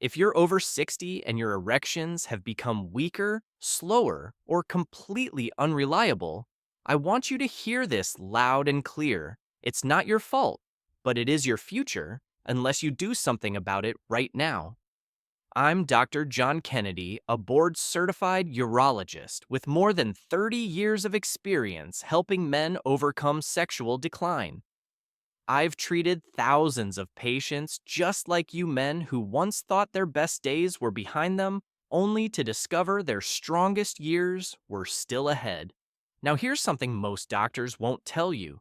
If you're over 60 and your erections have become weaker, slower, or completely unreliable, I want you to hear this loud and clear. It's not your fault, but it is your future unless you do something about it right now. I'm Dr. John Kennedy, a board-certified urologist with more than 30 years of experience helping men overcome sexual decline. I've treated thousands of patients just like you men who once thought their best days were behind them, only to discover their strongest years were still ahead. Now, here's something most doctors won't tell you.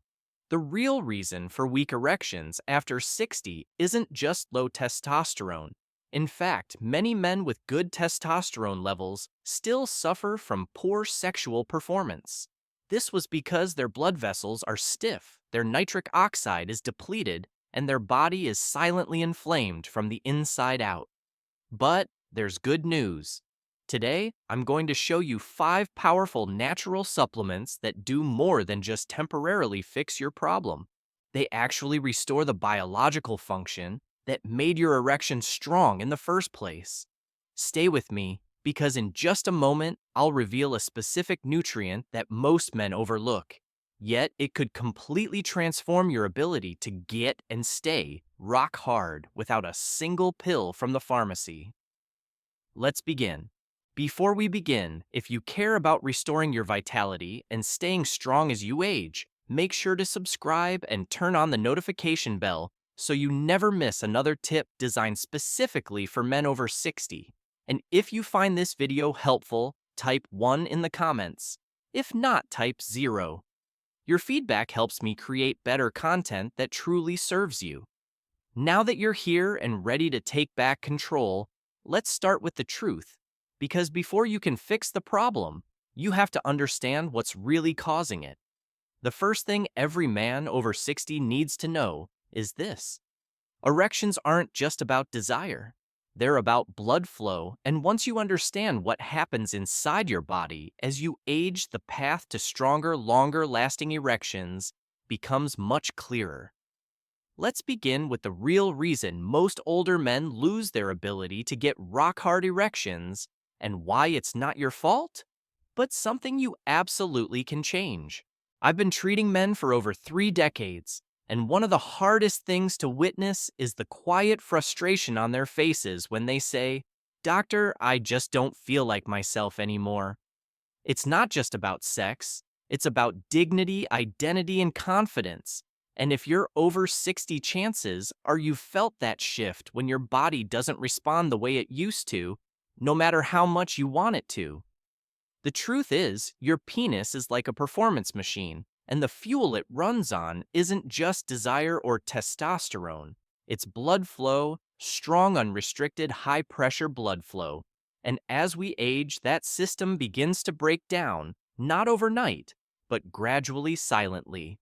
The real reason for weak erections after 60 isn't just low testosterone. In fact, many men with good testosterone levels still suffer from poor sexual performance. This was because their blood vessels are stiff, their nitric oxide is depleted, and their body is silently inflamed from the inside out. But there's good news. Today, I'm going to show you 5 powerful natural supplements that do more than just temporarily fix your problem. They actually restore the biological function that made your erection strong in the first place. Stay with me, because in just a moment, I'll reveal a specific nutrient that most men overlook. Yet, it could completely transform your ability to get and stay rock hard without a single pill from the pharmacy. Let's begin. Before we begin, if you care about restoring your vitality and staying strong as you age, make sure to subscribe and turn on the notification bell so you never miss another tip designed specifically for men over 60. And if you find this video helpful, type 1 in the comments. If not, type 0. Your feedback helps me create better content that truly serves you. Now that you're here and ready to take back control, let's start with the truth. Because before you can fix the problem, you have to understand what's really causing it. The first thing every man over 60 needs to know is this. Erections aren't just about desire. They're about blood flow, and once you understand what happens inside your body as you age, the path to stronger, longer-lasting erections becomes much clearer. Let's begin with the real reason most older men lose their ability to get rock-hard erections and why it's not your fault, but something you absolutely can change. I've been treating men for over 3 decades, and one of the hardest things to witness is the quiet frustration on their faces when they say, "Doctor, I just don't feel like myself anymore." It's not just about sex, it's about dignity, identity, and confidence. And if you're over 60, chances are you've felt that shift when your body doesn't respond the way it used to, no matter how much you want it to. The truth is, your penis is like a performance machine, and the fuel it runs on isn't just desire or testosterone. It's blood flow, strong, unrestricted, high-pressure blood flow. And as we age, that system begins to break down, not overnight, but gradually, silently.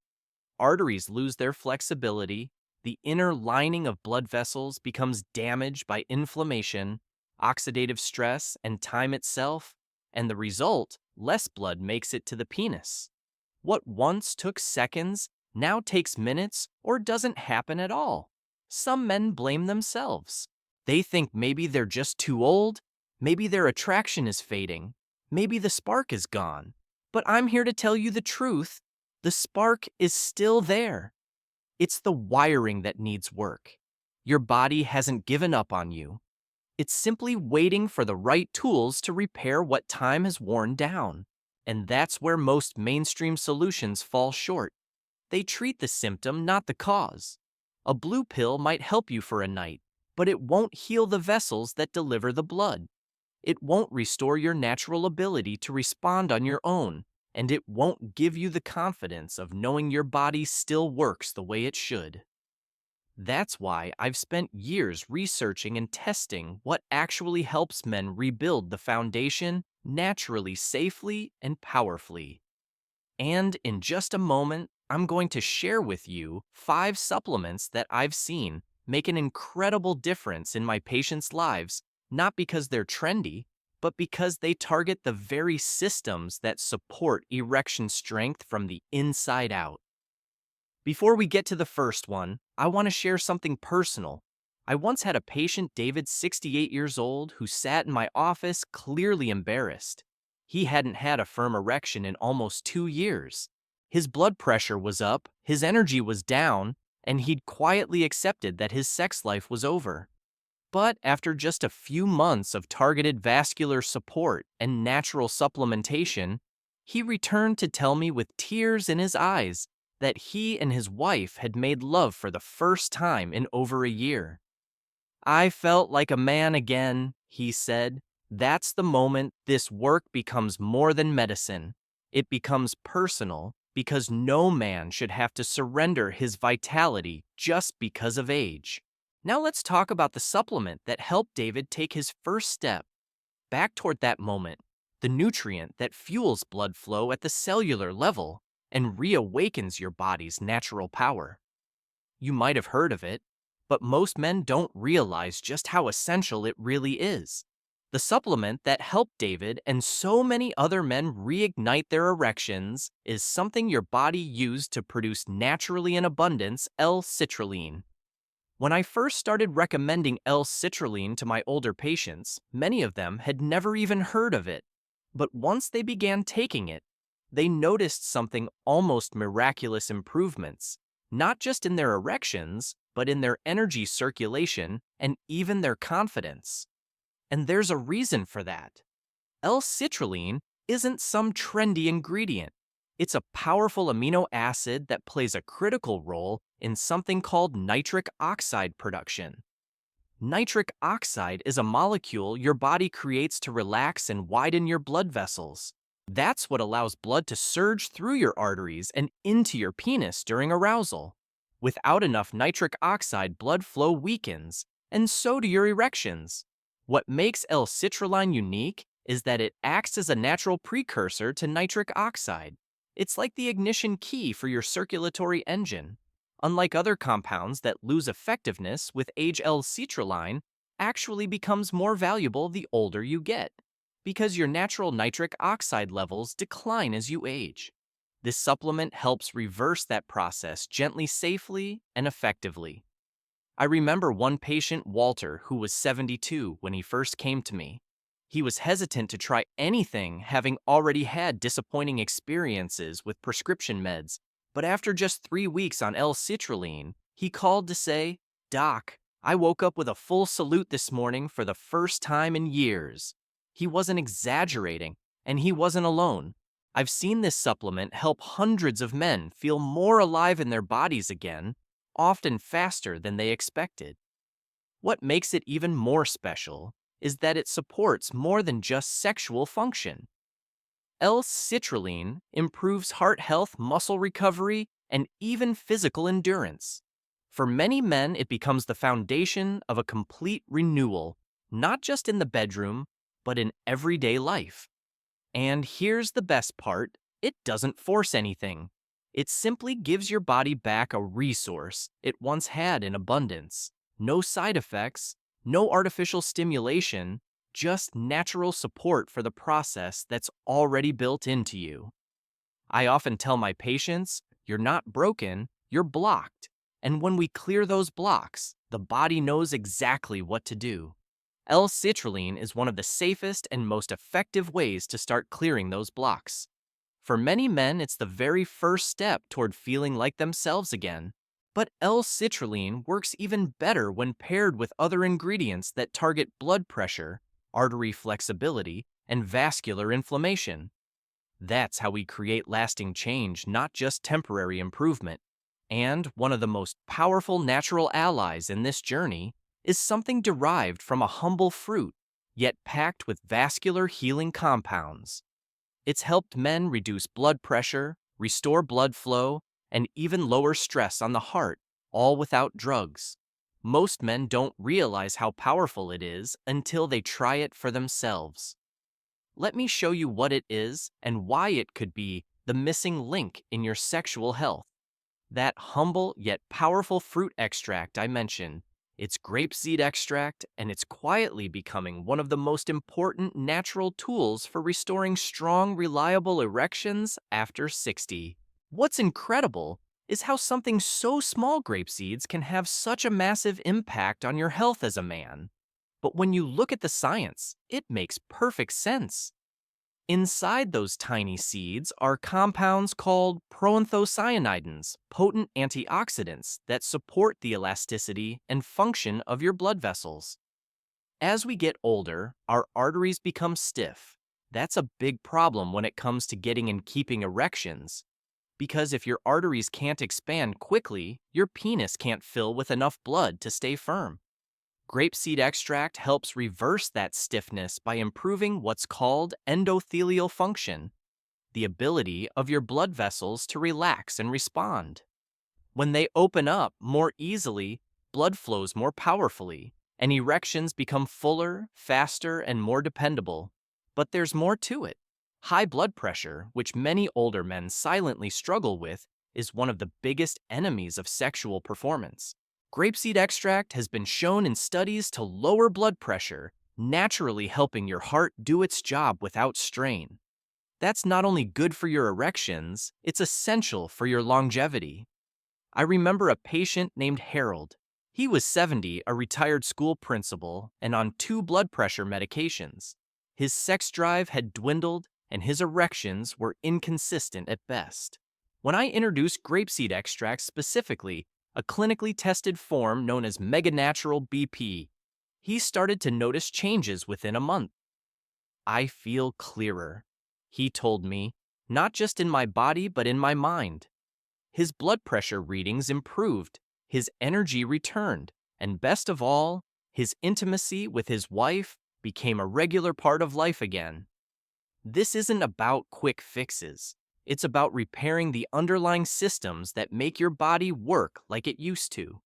Arteries lose their flexibility, the inner lining of blood vessels becomes damaged by inflammation, oxidative stress, and time itself, and the result, less blood makes it to the penis. What once took seconds now takes minutes or doesn't happen at all. Some men blame themselves. They think maybe they're just too old, maybe their attraction is fading, maybe the spark is gone. But I'm here to tell you the truth. The spark is still there. It's the wiring that needs work. Your body hasn't given up on you. It's simply waiting for the right tools to repair what time has worn down. And that's where most mainstream solutions fall short. They treat the symptom, not the cause. A blue pill might help you for a night, but it won't heal the vessels that deliver the blood. It won't restore your natural ability to respond on your own, and it won't give you the confidence of knowing your body still works the way it should. That's why I've spent years researching and testing what actually helps men rebuild the foundation naturally, safely, and powerfully. And in just a moment, I'm going to share with you 5 supplements that I've seen make an incredible difference in my patients' lives, not because they're trendy, but because they target the very systems that support erection strength from the inside out. Before we get to the first one, I want to share something personal. I once had a patient, David, 68 years old, who sat in my office clearly embarrassed. He hadn't had a firm erection in almost 2 years. His blood pressure was up, his energy was down, and he'd quietly accepted that his sex life was over. But after just a few months of targeted vascular support and natural supplementation, he returned to tell me with tears in his eyes that he and his wife had made love for the first time in over a year. I felt like a man again, he said. That's the moment this work becomes more than medicine. It becomes personal because no man should have to surrender his vitality just because of age. Now let's talk about the supplement that helped David take his first step back toward that moment, the nutrient that fuels blood flow at the cellular level and reawakens your body's natural power. You might have heard of it, but most men don't realize just how essential it really is. The supplement that helped David and so many other men reignite their erections is something your body used to produce naturally in abundance, L-citrulline. When I first started recommending L-citrulline to my older patients, many of them had never even heard of it. But once they began taking it, they noticed something almost miraculous improvements, not just in their erections, but in their energy circulation and even their confidence. And there's a reason for that. L-citrulline isn't some trendy ingredient. It's a powerful amino acid that plays a critical role in something called nitric oxide production. Nitric oxide is a molecule your body creates to relax and widen your blood vessels. That's what allows blood to surge through your arteries and into your penis during arousal. Without enough nitric oxide, blood flow weakens, and so do your erections. What makes L-citrulline unique is that it acts as a natural precursor to nitric oxide. It's like the ignition key for your circulatory engine. Unlike other compounds that lose effectiveness with age, L-citrulline actually becomes more valuable the older you get, because your natural nitric oxide levels decline as you age. This supplement helps reverse that process gently, safely, and effectively. I remember one patient, Walter, who was 72 when he first came to me. He was hesitant to try anything, having already had disappointing experiences with prescription meds, but after just 3 weeks on L-citrulline, he called to say, "Doc, I woke up with a full salute this morning for the first time in years." He wasn't exaggerating, and he wasn't alone. I've seen this supplement help hundreds of men feel more alive in their bodies again, often faster than they expected. What makes it even more special is that it supports more than just sexual function. L-citrulline improves heart health, muscle recovery, and even physical endurance. For many men, it becomes the foundation of a complete renewal, not just in the bedroom, but in everyday life. And here's the best part, it doesn't force anything. It simply gives your body back a resource it once had in abundance. No side effects, no artificial stimulation, just natural support for the process that's already built into you. I often tell my patients, you're not broken, you're blocked. And when we clear those blocks, the body knows exactly what to do. L-citrulline is one of the safest and most effective ways to start clearing those blocks. For many men, it's the very first step toward feeling like themselves again. But L-citrulline works even better when paired with other ingredients that target blood pressure, artery flexibility, and vascular inflammation. That's how we create lasting change, not just temporary improvement. And one of the most powerful natural allies in this journey is something derived from a humble fruit, yet packed with vascular healing compounds. It's helped men reduce blood pressure, restore blood flow, and even lower stress on the heart, all without drugs. Most men don't realize how powerful it is until they try it for themselves. Let me show you what it is and why it could be the missing link in your sexual health. That humble yet powerful fruit extract I mentioned, it's grapeseed extract, and it's quietly becoming one of the most important natural tools for restoring strong, reliable erections after 60. What's incredible is how something so small, grape seeds, can have such a massive impact on your health as a man. But when you look at the science, it makes perfect sense. Inside those tiny seeds are compounds called proanthocyanidins, potent antioxidants that support the elasticity and function of your blood vessels. As we get older, our arteries become stiff. That's a big problem when it comes to getting and keeping erections, because if your arteries can't expand quickly, your penis can't fill with enough blood to stay firm. Grapeseed extract helps reverse that stiffness by improving what's called endothelial function, the ability of your blood vessels to relax and respond. When they open up more easily, blood flows more powerfully, and erections become fuller, faster, and more dependable. But there's more to it. High blood pressure, which many older men silently struggle with, is one of the biggest enemies of sexual performance. Grapeseed extract has been shown in studies to lower blood pressure, naturally helping your heart do its job without strain. That's not only good for your erections, it's essential for your longevity. I remember a patient named Harold. He was 70, a retired school principal, and on 2 blood pressure medications. His sex drive had dwindled, and his erections were inconsistent at best. When I introduced grapeseed extract specifically, a clinically tested form known as meganatural BP, he started to notice changes within a month. I feel clearer, he told me, not just in my body but in my mind. His blood pressure readings improved, his energy returned, and best of all, his intimacy with his wife became a regular part of life again. This isn't about quick fixes. It's about repairing the underlying systems that make your body work like it used to.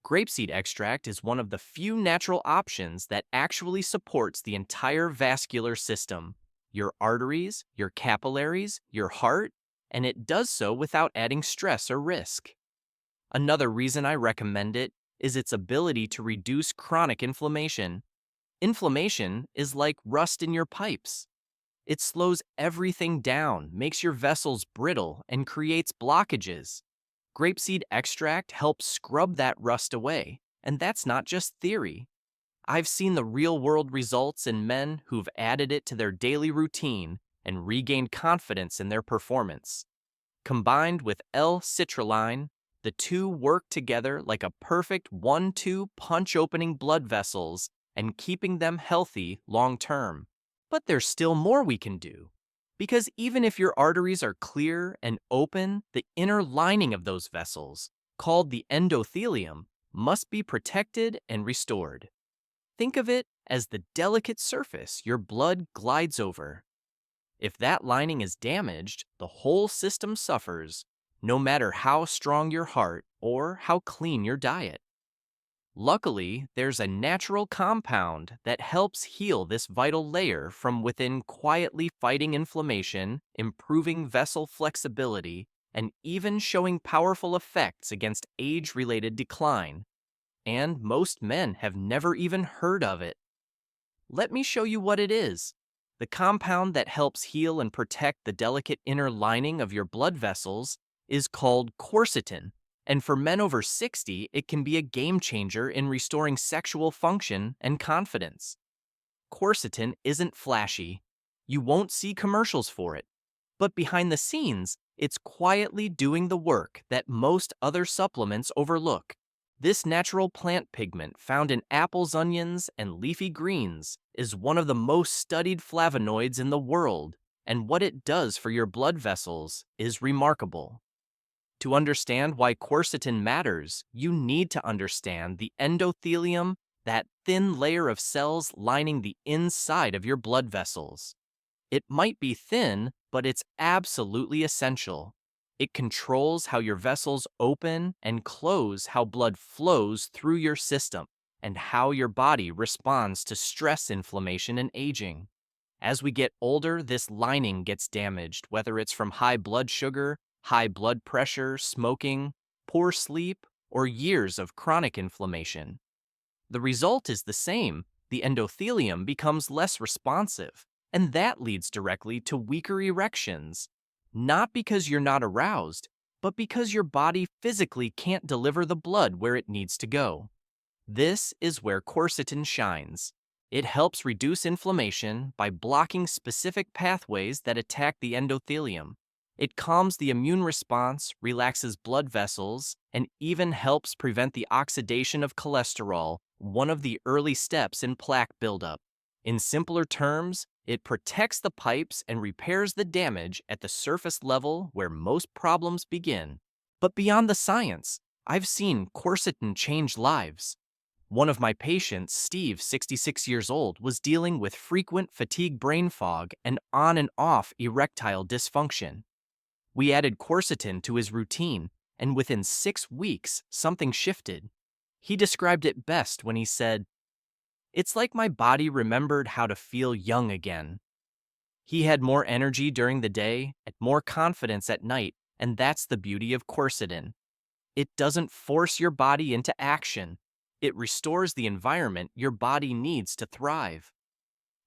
Grapeseed extract is one of the few natural options that actually supports the entire vascular system, your arteries, your capillaries, your heart, and it does so without adding stress or risk. Another reason I recommend it is its ability to reduce chronic inflammation. Inflammation is like rust in your pipes. It slows everything down, makes your vessels brittle, and creates blockages. Grapeseed extract helps scrub that rust away, and that's not just theory. I've seen the real-world results in men who've added it to their daily routine and regained confidence in their performance. Combined with L-citrulline, the two work together like a perfect 1-2 punch opening blood vessels and keeping them healthy long-term. But there's still more we can do. Because even if your arteries are clear and open, the inner lining of those vessels, called the endothelium, must be protected and restored. Think of it as the delicate surface your blood glides over. If that lining is damaged, the whole system suffers, no matter how strong your heart or how clean your diet. Luckily, there's a natural compound that helps heal this vital layer from within, quietly fighting inflammation, improving vessel flexibility, and even showing powerful effects against age-related decline. And most men have never even heard of it. Let me show you what it is. The compound that helps heal and protect the delicate inner lining of your blood vessels is called quercetin. And for men over 60, it can be a game changer in restoring sexual function and confidence. Quercetin isn't flashy. You won't see commercials for it. But behind the scenes, it's quietly doing the work that most other supplements overlook. This natural plant pigment found in apples, onions, and leafy greens is one of the most studied flavonoids in the world, and what it does for your blood vessels is remarkable. To understand why quercetin matters, you need to understand the endothelium, that thin layer of cells lining the inside of your blood vessels. It might be thin, but it's absolutely essential. It controls how your vessels open and close, how blood flows through your system, and how your body responds to stress, inflammation, and aging. As we get older, this lining gets damaged, whether it's from high blood sugar, high blood pressure, smoking, poor sleep, or years of chronic inflammation. The result is the same. The endothelium becomes less responsive, and that leads directly to weaker erections. Not because you're not aroused, but because your body physically can't deliver the blood where it needs to go. This is where quercetin shines. It helps reduce inflammation by blocking specific pathways that attack the endothelium. It calms the immune response, relaxes blood vessels, and even helps prevent the oxidation of cholesterol, one of the early steps in plaque buildup. In simpler terms, it protects the pipes and repairs the damage at the surface level where most problems begin. But beyond the science, I've seen quercetin change lives. One of my patients, Steve, 66 years old, was dealing with frequent fatigue brain fog and on and off erectile dysfunction. We added quercetin to his routine, and within 6 weeks, something shifted. He described it best when he said, "It's like my body remembered how to feel young again." He had more energy during the day and more confidence at night, and that's the beauty of quercetin. It doesn't force your body into action. It restores the environment your body needs to thrive.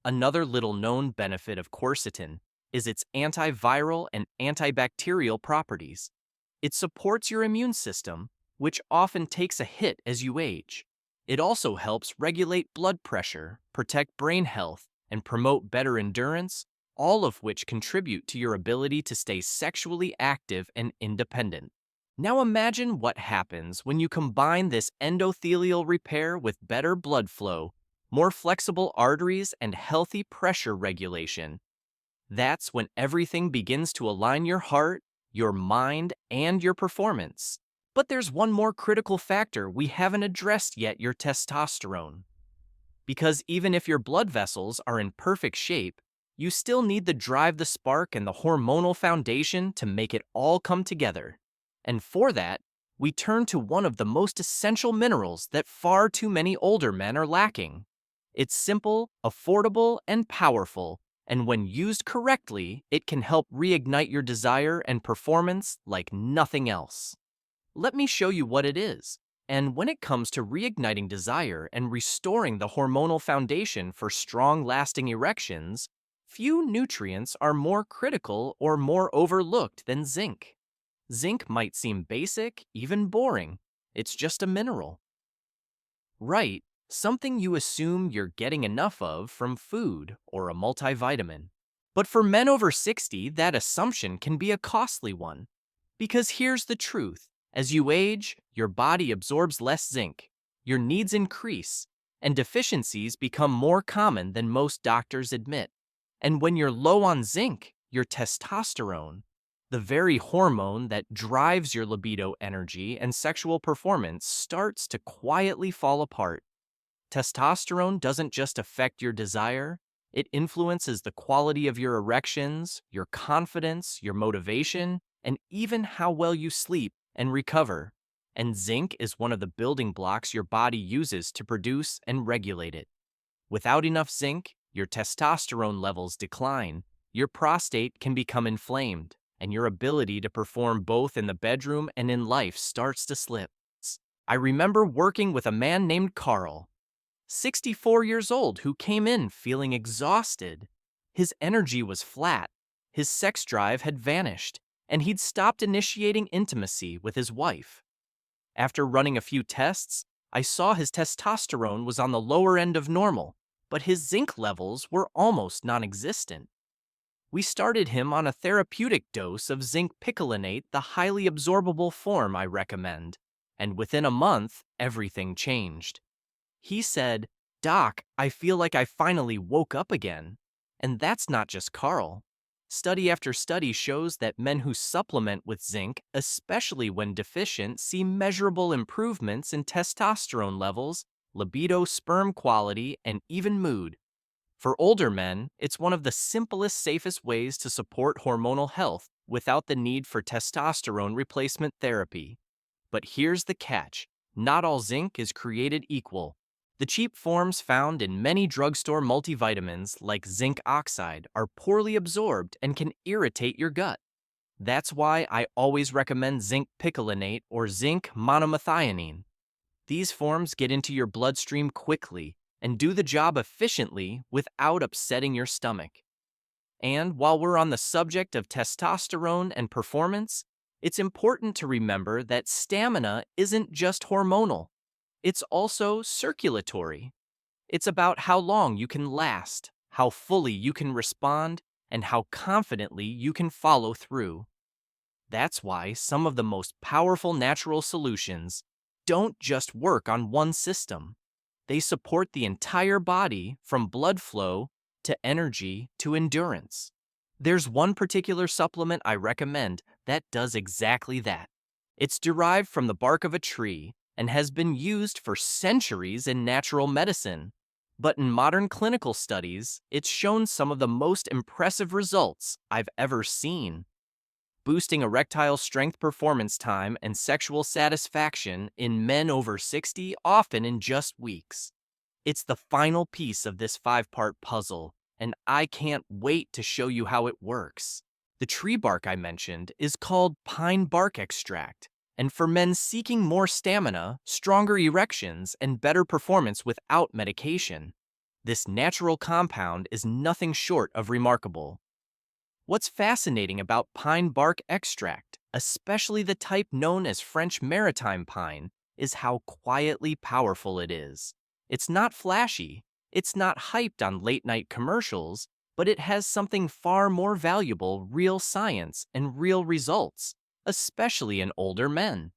Another little-known benefit of quercetin is its antiviral and antibacterial properties. It supports your immune system, which often takes a hit as you age. It also helps regulate blood pressure, protect brain health, and promote better endurance, all of which contribute to your ability to stay sexually active and independent. Now imagine what happens when you combine this endothelial repair with better blood flow, more flexible arteries, and healthy pressure regulation. That's when everything begins to align your heart, your mind, and your performance. But there's one more critical factor we haven't addressed yet: your testosterone. Because even if your blood vessels are in perfect shape, you still need the drive, the spark, and the hormonal foundation to make it all come together. And for that, we turn to one of the most essential minerals that far too many older men are lacking. It's simple, affordable, and powerful, and when used correctly, it can help reignite your desire and performance like nothing else. Let me show you what it is. And when it comes to reigniting desire and restoring the hormonal foundation for strong, lasting erections, few nutrients are more critical or more overlooked than zinc. Zinc might seem basic, even boring. It's just a mineral. Right, something you assume you're getting enough of from food or a multivitamin. But for men over 60, that assumption can be a costly one. Because here's the truth. As you age, your body absorbs less zinc, your needs increase, and deficiencies become more common than most doctors admit. And when you're low on zinc, your testosterone, the very hormone that drives your libido, energy, and sexual performance, starts to quietly fall apart. Testosterone doesn't just affect your desire, it influences the quality of your erections, your confidence, your motivation, and even how well you sleep and recover. And zinc is one of the building blocks your body uses to produce and regulate it. Without enough zinc, your testosterone levels decline, your prostate can become inflamed, and your ability to perform both in the bedroom and in life starts to slip. I remember working with a man named Carl, 64 years old, who came in feeling exhausted. His energy was flat, his sex drive had vanished, and he'd stopped initiating intimacy with his wife. After running a few tests, I saw his testosterone was on the lower end of normal, but his zinc levels were almost non-existent. We started him on a therapeutic dose of zinc picolinate, the highly absorbable form I recommend, and within a month, everything changed. He said, "Doc, I feel like I finally woke up again." And that's not just Carl. Study after study shows that men who supplement with zinc, especially when deficient, see measurable improvements in testosterone levels, libido, sperm quality, and even mood. For older men, it's one of the simplest, safest ways to support hormonal health without the need for testosterone replacement therapy. But here's the catch: not all zinc is created equal. The cheap forms found in many drugstore multivitamins, like zinc oxide, are poorly absorbed and can irritate your gut. That's why I always recommend zinc picolinate or zinc monomethionine. These forms get into your bloodstream quickly and do the job efficiently without upsetting your stomach. And while we're on the subject of testosterone and performance, It's important to remember that stamina isn't just hormonal, it's also circulatory. It's about how long you can last, how fully you can respond, and how confidently you can follow through. That's why some of the most powerful natural solutions don't just work on one system. They support the entire body from blood flow to energy to endurance. There's one particular supplement I recommend that does exactly that. It's derived from the bark of a tree and has been used for centuries in natural medicine. But in modern clinical studies, it's shown some of the most impressive results I've ever seen, boosting erectile strength, performance time, and sexual satisfaction in men over 60, often in just weeks. It's the final piece of this 5-part puzzle, and I can't wait to show you how it works. The tree bark I mentioned is called pine bark extract, and for men seeking more stamina, stronger erections, and better performance without medication, this natural compound is nothing short of remarkable. What's fascinating about pine bark extract, especially the type known as French maritime pine, is how quietly powerful it is. It's not flashy, it's not hyped on late-night commercials, but it has something far more valuable: real science and real results, especially in older men.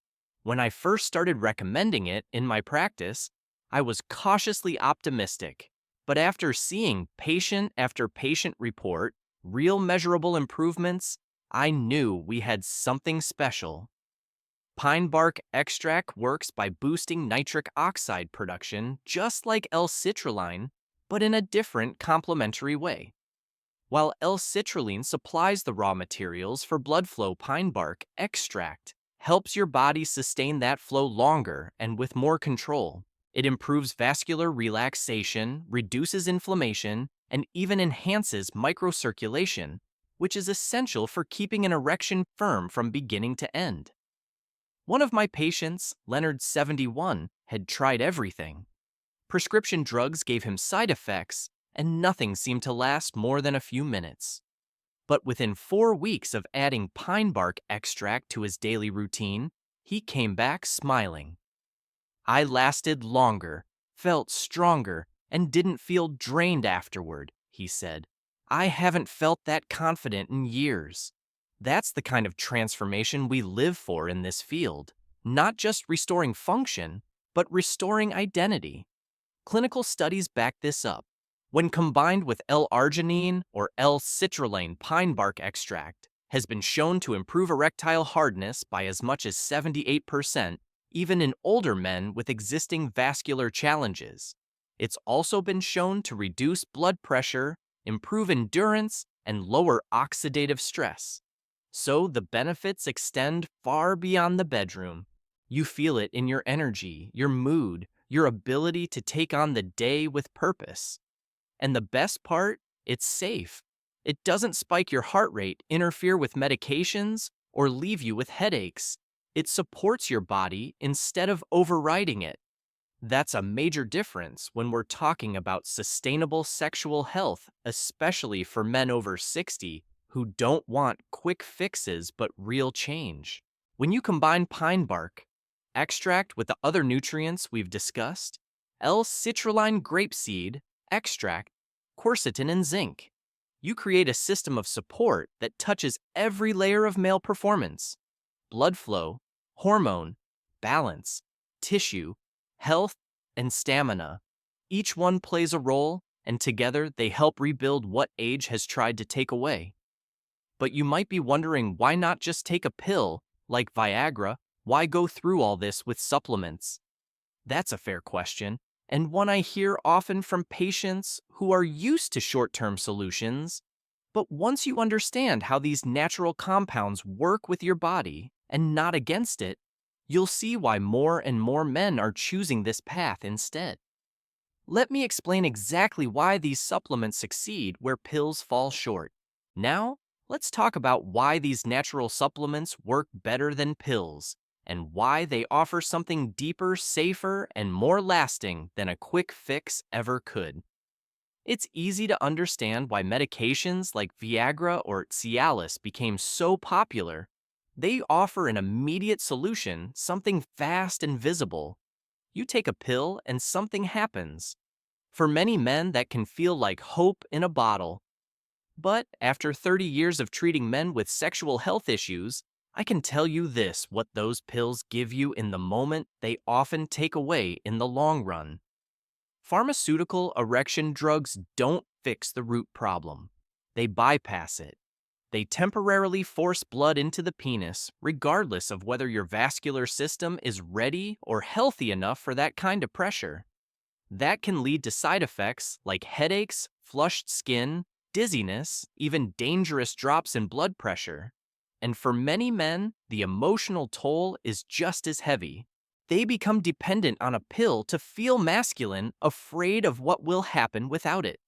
When I first started recommending it in my practice, I was cautiously optimistic. But after seeing patient after patient report real measurable improvements, I knew we had something special. Pine bark extract works by boosting nitric oxide production just like L-citrulline, but in a different complementary way. While L-citrulline supplies the raw materials for blood flow, pine bark extract helps your body sustain that flow longer and with more control. It improves vascular relaxation, reduces inflammation, and even enhances microcirculation, which is essential for keeping an erection firm from beginning to end. One of my patients, Leonard 71, had tried everything. Prescription drugs gave him side effects, and nothing seemed to last more than a few minutes. But within 4 weeks of adding pine bark extract to his daily routine, he came back smiling. I lasted longer, felt stronger, and didn't feel drained afterward, he said. I haven't felt that confident in years. That's the kind of transformation we live for in this field, not just restoring function, but restoring identity. Clinical studies back this up. When combined with L-arginine or L-citrulline, pine bark extract has been shown to improve erectile hardness by as much as 78%, even in older men with existing vascular challenges. It's also been shown to reduce blood pressure, improve endurance, and lower oxidative stress. So the benefits extend far beyond the bedroom. You feel it in your energy, your mood, your ability to take on the day with purpose. And the best part, it's safe. It doesn't spike your heart rate, interfere with medications, or leave you with headaches. It supports your body instead of overriding it. That's a major difference when we're talking about sustainable sexual health, especially for men over 60 who don't want quick fixes but real change. When you combine pine bark extract with the other nutrients we've discussed, L-citrulline grapeseed extract, quercetin, and zinc, you create a system of support that touches every layer of male performance: blood flow, hormone, balance, tissue, health, and stamina. Each one plays a role, and together they help rebuild what age has tried to take away. But you might be wondering, why not just take a pill like Viagra? Why go through all this with supplements? That's a fair question, and one I hear often from patients who are used to short-term solutions. But once you understand how these natural compounds work with your body and not against it, you'll see why more and more men are choosing this path instead. Let me explain exactly why these supplements succeed where pills fall short. Now, let's talk about why these natural supplements work better than pills, and why they offer something deeper, safer, and more lasting than a quick fix ever could. It's easy to understand why medications like Viagra or Cialis became so popular. They offer an immediate solution, something fast and visible. You take a pill and something happens. For many men, that can feel like hope in a bottle. But after 30 years of treating men with sexual health issues, I can tell you this: what those pills give you in the moment, they often take away in the long run. Pharmaceutical erection drugs don't fix the root problem. They bypass it. They temporarily force blood into the penis, regardless of whether your vascular system is ready or healthy enough for that kind of pressure. That can lead to side effects like headaches, flushed skin, dizziness, even dangerous drops in blood pressure. And for many men, the emotional toll is just as heavy. They become dependent on a pill to feel masculine, afraid of what will happen without it.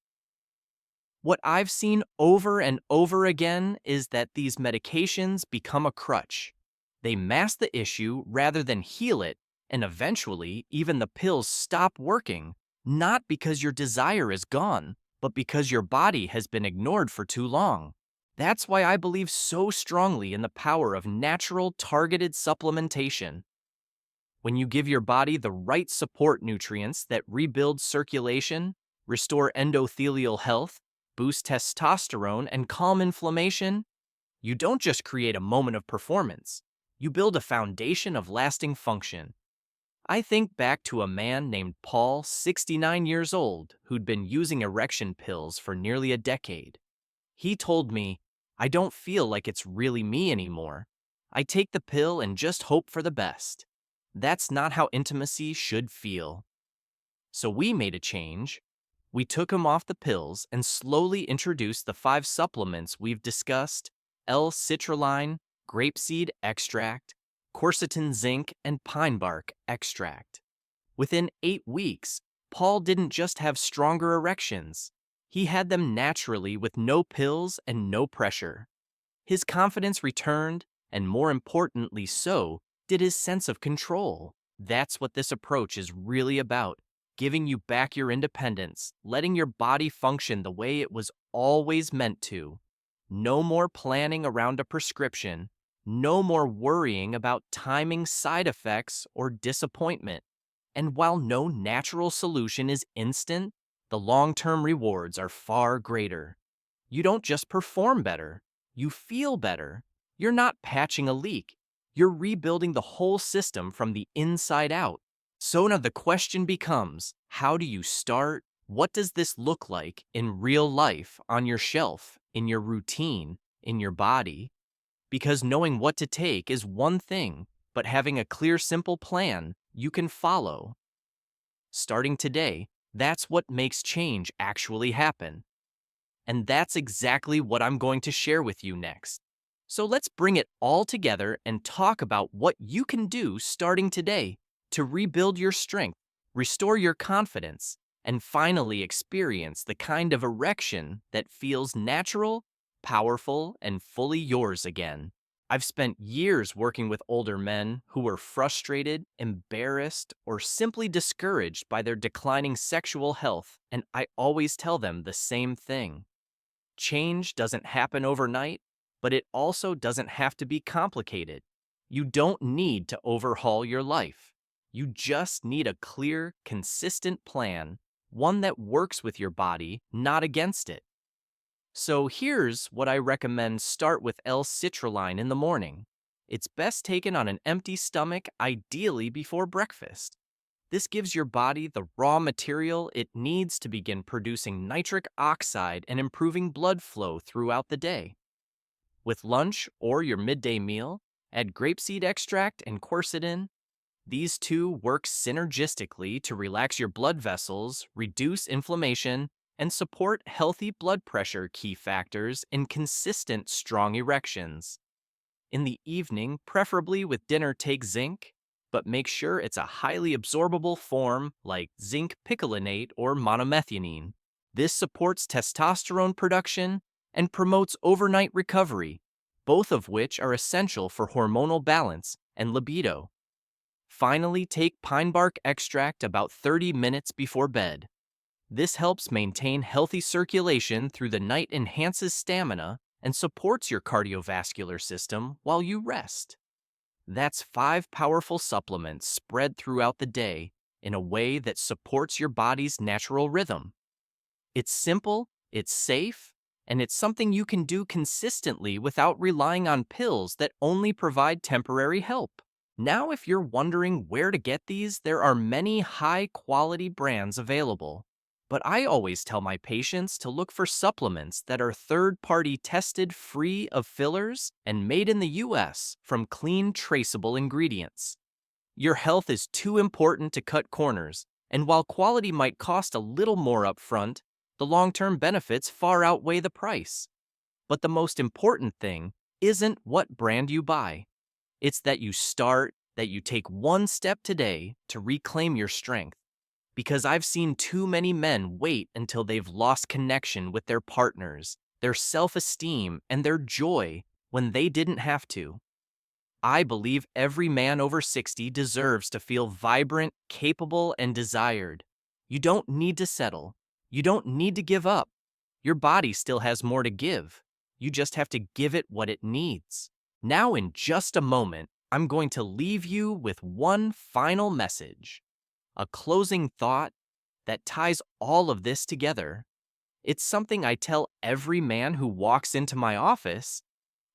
What I've seen over and over again is that these medications become a crutch. They mask the issue rather than heal it, and eventually, even the pills stop working, not because your desire is gone, but because your body has been ignored for too long. That's why I believe so strongly in the power of natural, targeted supplementation. When you give your body the right support nutrients that rebuild circulation, restore endothelial health, boost testosterone, and calm inflammation, you don't just create a moment of performance. You build a foundation of lasting function. I think back to a man named Paul, 69 years old, who'd been using erection pills for nearly a decade. He told me, "I don't feel like it's really me anymore. I take the pill and just hope for the best." That's not how intimacy should feel. So we made a change. We took him off the pills and slowly introduced the 5 supplements we've discussed: L-citrulline, grapeseed extract, quercetin zinc, and pine bark extract. Within 8 weeks, Paul didn't just have stronger erections. He had them naturally with no pills and no pressure. His confidence returned, and more importantly so, did his sense of control. That's what this approach is really about: giving you back your independence, letting your body function the way it was always meant to. No more planning around a prescription, no more worrying about timing, side effects, or disappointment. And while no natural solution is instant, the long-term rewards are far greater. You don't just perform better, you feel better. You're not patching a leak. You're rebuilding the whole system from the inside out. So now the question becomes, how do you start? What does this look like in real life, on your shelf, in your routine, in your body? Because knowing what to take is one thing, but having a clear, simple plan you can follow. Starting today, that's what makes change actually happen. And that's exactly what I'm going to share with you next. So let's bring it all together and talk about what you can do starting today to rebuild your strength, restore your confidence, and finally experience the kind of erection that feels natural, powerful, and fully yours again. I've spent years working with older men who were frustrated, embarrassed, or simply discouraged by their declining sexual health, and I always tell them the same thing. Change doesn't happen overnight, but it also doesn't have to be complicated. You don't need to overhaul your life. You just need a clear, consistent plan, one that works with your body, not against it. So here's what I recommend: start with L-citrulline in the morning. It's best taken on an empty stomach, ideally before breakfast. This gives your body the raw material it needs to begin producing nitric oxide and improving blood flow throughout the day. With lunch or your midday meal, add grapeseed extract and quercetin. These two work synergistically to relax your blood vessels, reduce inflammation, and support healthy blood pressure, key factors in consistent, strong erections. In the evening, preferably with dinner, take zinc, but make sure it's a highly absorbable form like zinc picolinate or monomethionine. This supports testosterone production and promotes overnight recovery, both of which are essential for hormonal balance and libido. Finally, take pine bark extract about 30 minutes before bed. This helps maintain healthy circulation through the night, enhances stamina, and supports your cardiovascular system while you rest. That's 5 powerful supplements spread throughout the day in a way that supports your body's natural rhythm. It's simple, it's safe, and it's something you can do consistently without relying on pills that only provide temporary help. Now, if you're wondering where to get these, there are many high-quality brands available. But I always tell my patients to look for supplements that are third-party tested, free of fillers, and made in the US from clean, traceable ingredients. Your health is too important to cut corners, and while quality might cost a little more upfront, the long-term benefits far outweigh the price. But the most important thing isn't what brand you buy. It's that you take one step today to reclaim your strength. Because I've seen too many men wait until they've lost connection with their partners, their self-esteem, and their joy when they didn't have to. I believe every man over 60 deserves to feel vibrant, capable, and desired. You don't need to settle. You don't need to give up. Your body still has more to give. You just have to give it what it needs. Now, in just a moment, I'm going to leave you with one final message, a closing thought that ties all of this together. It's something I tell every man who walks into my office,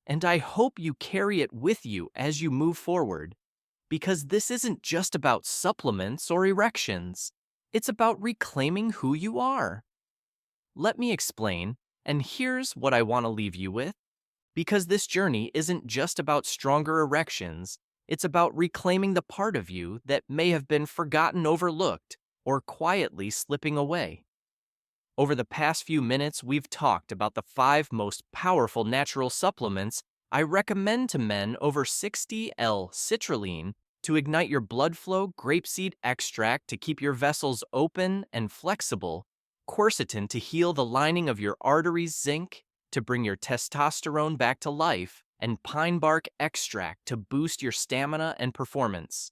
and I hope you carry it with you as you move forward, because this isn't just about supplements or erections. It's about reclaiming who you are. Let me explain, and here's what I want to leave you with. Because this journey isn't just about stronger erections, it's about reclaiming the part of you that may have been forgotten, overlooked, or quietly slipping away. Over the past few minutes, we've talked about the 5 most powerful natural supplements I recommend to men over 60: L-citrulline to ignite your blood flow, grapeseed extract to keep your vessels open and flexible, quercetin to heal the lining of your arteries, zinc to bring your testosterone back to life, and pine bark extract to boost your stamina and performance.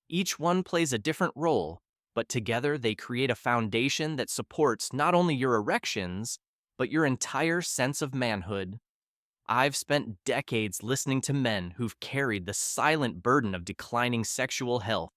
Each one plays a different role, but together they create a foundation that supports not only your erections, but your entire sense of manhood. I've spent decades listening to men who've carried the silent burden of declining sexual health.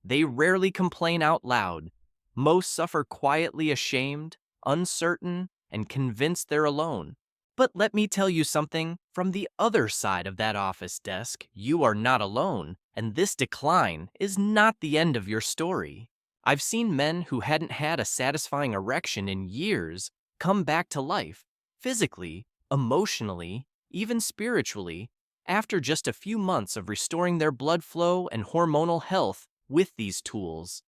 They rarely complain out loud. Most suffer quietly, ashamed, uncertain, and convinced they're alone. But let me tell you something, from the other side of that office desk, you are not alone, and this decline is not the end of your story. I've seen men who hadn't had a satisfying erection in years come back to life, physically, emotionally, even spiritually, after just a few months of restoring their blood flow and hormonal health with these tools.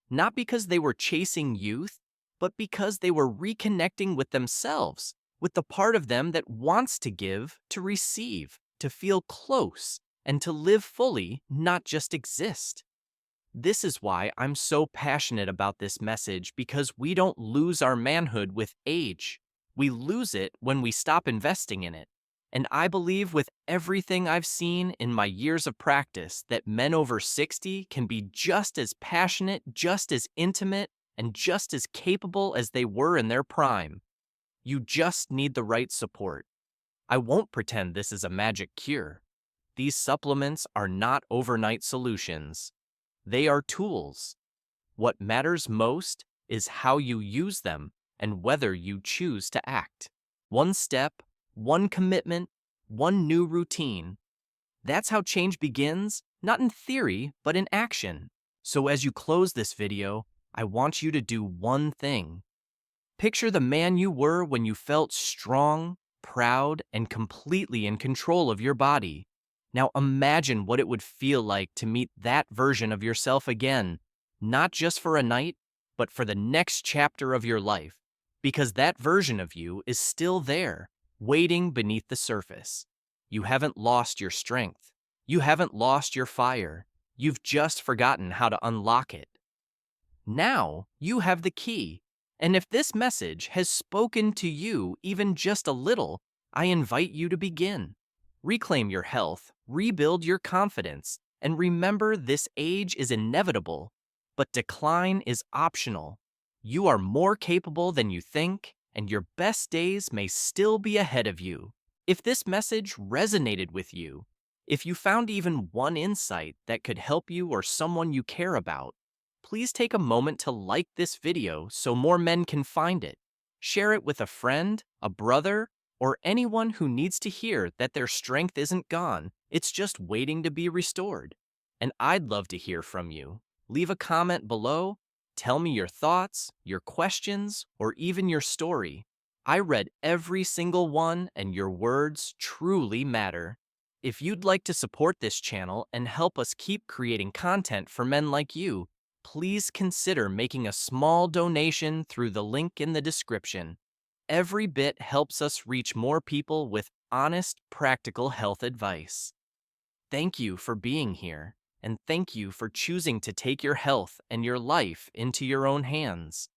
Not because they were chasing youth, but because they were reconnecting with themselves, with the part of them that wants to give, to receive, to feel close, and to live fully, not just exist. This is why I'm so passionate about this message, because we don't lose our manhood with age. We lose it when we stop investing in it. And I believe with everything I've seen in my years of practice that men over 60 can be just as passionate, just as intimate, and just as capable as they were in their prime. You just need the right support. I won't pretend this is a magic cure. These supplements are not overnight solutions. They are tools. What matters most is how you use them and whether you choose to act. One step, one commitment, one new routine. That's how change begins, not in theory, but in action. So as you close this video, I want you to do one thing. Picture the man you were when you felt strong, proud, and completely in control of your body. Now imagine what it would feel like to meet that version of yourself again, not just for a night, but for the next chapter of your life. Because that version of you is still there, waiting beneath the surface. You haven't lost your strength. You haven't lost your fire. You've just forgotten how to unlock it. Now you have the key. And if this message has spoken to you even just a little, I invite you to begin. Reclaim your health, rebuild your confidence, and remember this age is inevitable, but decline is optional. You are more capable than you think, and your best days may still be ahead of you. If this message resonated with you, if you found even one insight that could help you or someone you care about, please take a moment to like this video so more men can find it. Share it with a friend, a brother, or anyone who needs to hear that their strength isn't gone, it's just waiting to be restored. And I'd love to hear from you. Leave a comment below, tell me your thoughts, your questions, or even your story. I read every single one, and your words truly matter. If you'd like to support this channel and help us keep creating content for men like you, please consider making a small donation through the link in the description. Every bit helps us reach more people with honest, practical health advice. Thank you for being here, and thank you for choosing to take your health and your life into your own hands.